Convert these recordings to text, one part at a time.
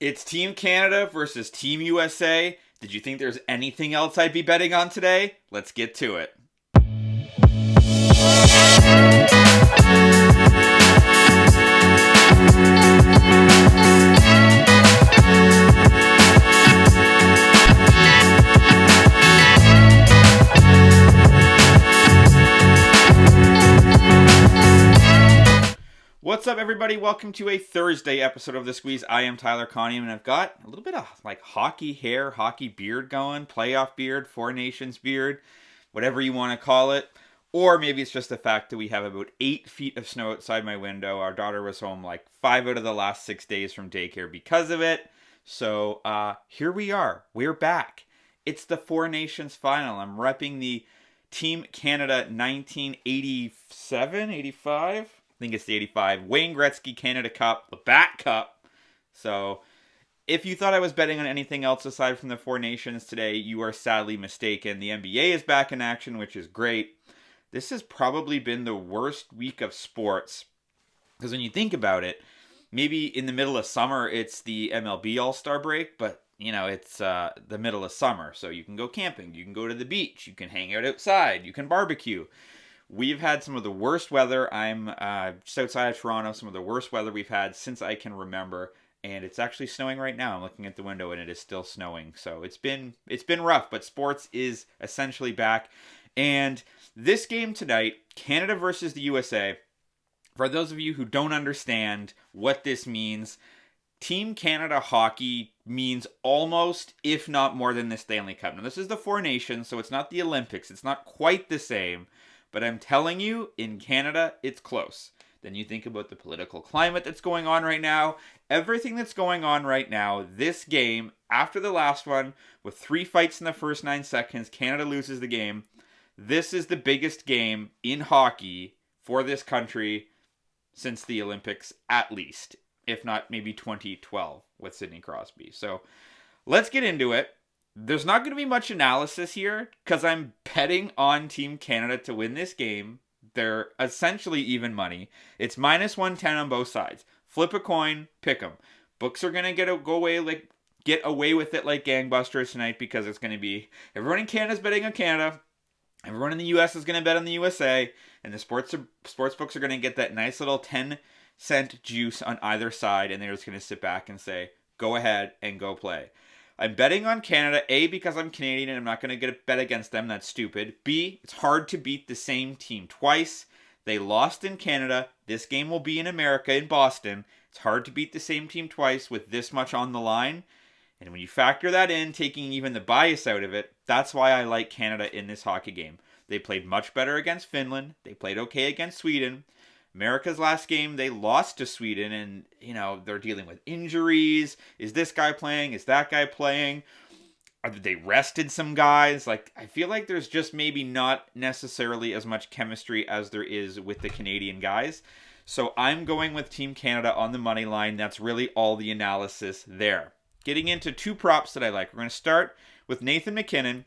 It's Team Canada versus Team USA. Did you think there's anything else I'd be betting on today? Let's get to it. What's up, everybody? Welcome to a Thursday episode of The Squeeze. I am Tyler Conniam, and I've got a little bit of hockey hair, hockey beard going, playoff beard, Four Nations beard, whatever you want to call it. Or maybe it's just the fact that we have about 8 feet of snow outside my window. Our daughter was home 5 out of the last 6 days from daycare because of it. So here we are. We're back. It's the Four Nations final. I'm repping the Team Canada 1987, 85? I think it's the 85 Wayne Gretzky Canada Cup, the Bat Cup. So if you thought I was betting on anything else aside from the Four Nations today, you are sadly mistaken. The NBA is back in action, which is great. This has probably been the worst week of sports. Because when you think about it, maybe in the middle of summer, it's the MLB All-Star break, but it's the middle of summer. So you can go camping, you can go to the beach, you can hang out outside, you can barbecue. We've had some of the worst weather. I'm just outside of Toronto, some of the worst weather we've had since I can remember. And it's actually snowing right now. I'm looking at the window and it is still snowing. So it's been rough, but sports is essentially back. And this game tonight, Canada versus the USA, for those of you who don't understand what this means, Team Canada hockey means almost, if not more than the Stanley Cup. Now, this is the Four Nations, so it's not the Olympics. It's not quite the same. But I'm telling you, in Canada, it's close. Then you think about the political climate that's going on right now. Everything that's going on right now, this game, after the last one, with 3 fights in the first 9 seconds, Canada loses the game. This is the biggest game in hockey for this country since the Olympics, at least. If not, maybe 2012 with Sidney Crosby. So let's get into it. There's not going to be much analysis here because I'm betting on Team Canada to win this game. They're essentially even money. It's minus 110 on both sides. Flip a coin, pick them. Books are going to get away with it like gangbusters tonight because it's going to be everyone in Canada's betting on Canada. Everyone in the US is going to bet on the USA, and the sports books are going to get that nice little 10-cent juice on either side, and they're just going to sit back and say, go ahead and go play. I'm betting on Canada, A, because I'm Canadian and I'm not going to get a bet against them. That's stupid. B, it's hard to beat the same team twice. They lost in Canada. This game will be in America, in Boston. It's hard to beat the same team twice with this much on the line. And when you factor that in, taking even the bias out of it, that's why I like Canada in this hockey game. They played much better against Finland. They played okay against Sweden. America's last game, they lost to Sweden, and, they're dealing with injuries. Is this guy playing? Is that guy playing? They rested some guys? I feel like there's just maybe not necessarily as much chemistry as there is with the Canadian guys. So I'm going with Team Canada on the money line. That's really all the analysis there. Getting into 2 props that I like. We're going to start with Nathan MacKinnon,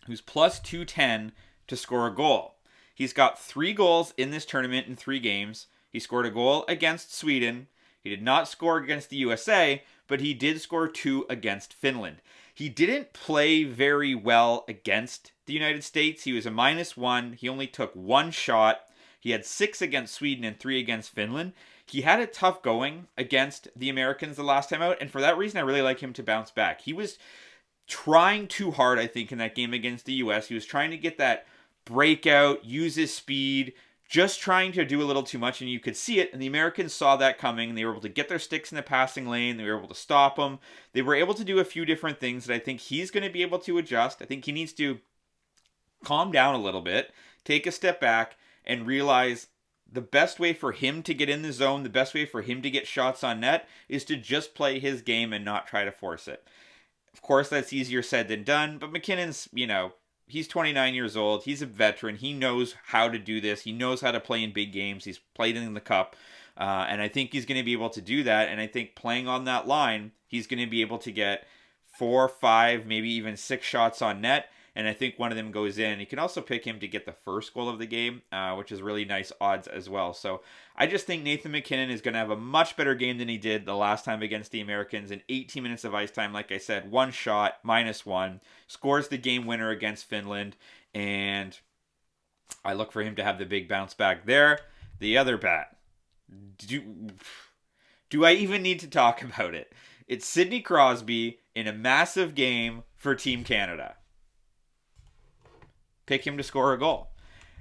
who's plus 210 to score a goal. He's got 3 goals in this tournament in 3 games. He scored a goal against Sweden. He did not score against the USA, but he did score 2 against Finland. He didn't play very well against the United States. He was a -1. He only took 1 shot. He had 6 against Sweden and 3 against Finland. He had it tough going against the Americans the last time out, and for that reason, I really like him to bounce back. He was trying too hard, I think, in that game against the US. He was trying to get that breakout, use his speed, just trying to do a little too much, and you could see it, and the Americans saw that coming, and they were able to get their sticks in the passing lane, they were able to stop him, they were able to do a few different things that I think he's going to be able to adjust. I think he needs to calm down a little bit, take a step back, and realize the best way for him to get in the zone, the best way for him to get shots on net, is to just play his game and not try to force it. Of course, that's easier said than done, but MacKinnon's, he's 29 years old. He's a veteran. He knows how to do this. He knows how to play in big games. He's played in the Cup. And I think he's going to be able to do that. And I think playing on that line, he's going to be able to get 4, 5, maybe even 6 shots on net. and I think one of them goes in. You can also pick him to get the first goal of the game, which is really nice odds as well. So I just think Nathan MacKinnon is going to have a much better game than he did the last time against the Americans. In 18 minutes of ice time, like I said, one shot, -1, scores the game winner against Finland, and I look for him to have the big bounce back there. The other bet. Do I even need to talk about it? It's Sidney Crosby in a massive game for Team Canada. Pick him to score a goal.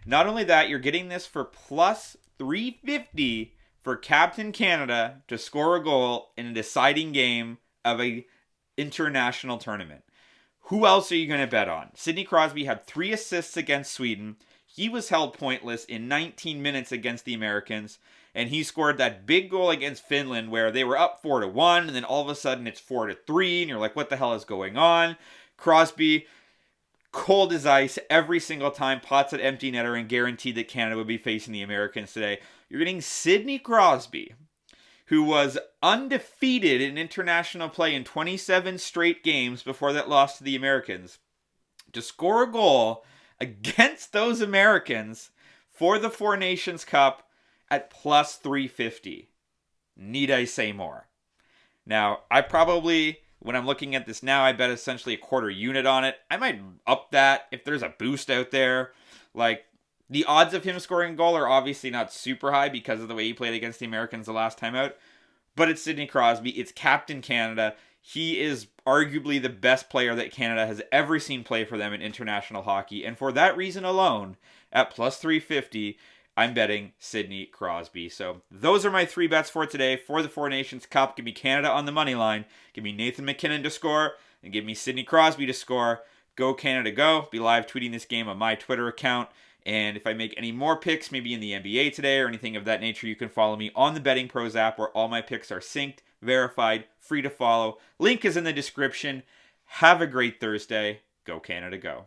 Not only that, you're getting this for plus 350 for Captain Canada to score a goal in a deciding game of a international tournament. Who else are you going to bet on? Sidney Crosby had 3 assists against Sweden. He was held pointless in 19 minutes against the Americans, and he scored that big goal against Finland where they were up 4-1, and then all of a sudden it's 4-3, and you're like, what the hell is going on? Crosby, cold as ice every single time, pots at empty netter, and guaranteed that Canada would be facing the Americans today. You're getting Sidney Crosby, who was undefeated in international play in 27 straight games before that loss to the Americans, to score a goal against those Americans for the Four Nations Cup at plus 350. Need I say more? Now, I probably, when I'm looking at this now, I bet essentially a quarter unit on it. I might up that if there's a boost out there. Like, the odds of him scoring a goal are obviously not super high because of the way he played against the Americans the last time out. But it's Sidney Crosby. It's Captain Canada. He is arguably the best player that Canada has ever seen play for them in international hockey. And for that reason alone, at plus 350, I'm betting Sidney Crosby. So those are my 3 bets for today for the Four Nations Cup. Give me Canada on the money line. Give me Nathan MacKinnon to score. And give me Sidney Crosby to score. Go Canada, go. Be live tweeting this game on my Twitter account. And if I make any more picks, maybe in the NBA today or anything of that nature, you can follow me on the BettingPros app where all my picks are synced, verified, free to follow. Link is in the description. Have a great Thursday. Go Canada, go.